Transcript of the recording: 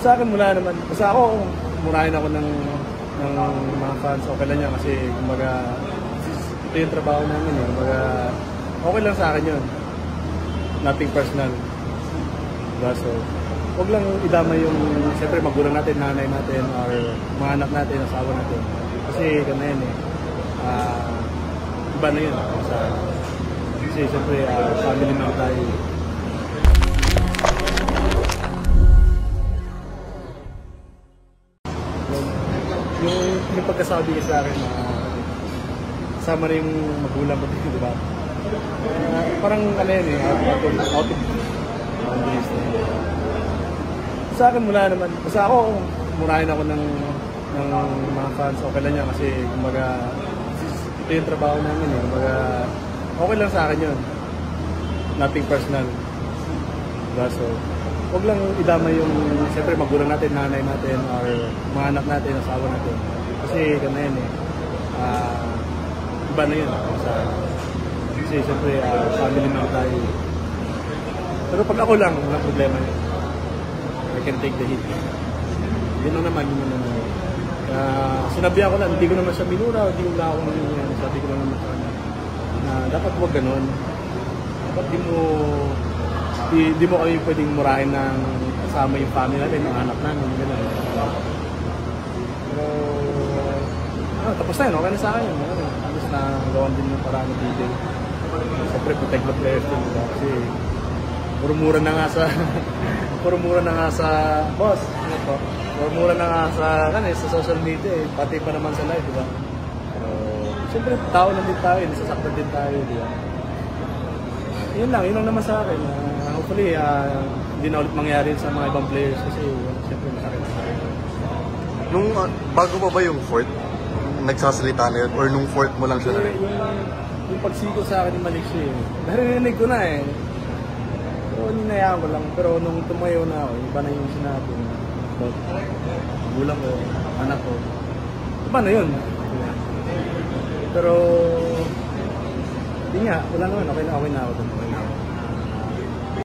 Sa akin wala naman. Basta ako, murahin ako ng mga fans. Okay lang yan kasi kumbaga ito yung trabaho namin eh. Kumbaga okay lang sa akin yun. Nothing personal. Diba? So, huwag lang idama yung siyempre magulang natin, nanay natin, or mga anak natin, asawa natin. Kasi gana yan eh. Iba na yun. Kasi siyempre family man tayo. Yung pagkasabi niya sa akin na kasama na yung magulang ko dito, di ba? Parang ano yan eh, out of boundaries na yun. Sa akin wala naman. Basta ako, murahin ako ng mga fans. Okay lang yan kasi kumbaga ito yung trabaho namin eh. Kumbaga okay lang sa akin yun. Nothing personal. Diba? So, huwag lang idama yung siyempre magulang natin, nanay natin, or mga anak natin, asawa natin. Kasi gana yan eh. Iba na yun. Kasi siyempre family man tayo. Pero pag ako lang, walang problema yun. I can take the hit. Yun lang naman, yun lang naman. Sinabihan ko lang, hindi ko naman siya minura, hindi ko lang ako yan. Sabi ko lang naman sa kanya na dapat huwag ganon. Dapat di mo kami pwedeng murahin ng kasama yung family natin, ng anak namin, gano'n. Pero, tapos na yun, okay na sa akin. Tapos na gawan din ng parang video. Siyempre, protect the players din, diba? Kasi, puro mura na nga sa, boss, ano po? Puro mura na nga sa social media eh, pati pa naman sa live, diba? Pero, siyempre, tao lang din tayo, nasasaktan din tayo, diba? Yun lang naman sa akin. Hopefully, hindi na ulit mangyari sa mga ibang players kasi siyempre masakit sa akin. Nung bago pa ba yung fourth, nagsasalita na yun? Or nung fourth mo lang siya na rin? Yung pagsiko sa akin ni Malik siya eh. Narinig ko na eh. Pero ninayaan ko lang. Pero nung tumayo na ako, iba na yung sinabi. Gulang ko, anak ko. Iba na yun. Pero, hindi nga, wala naman. Okay na ako doon.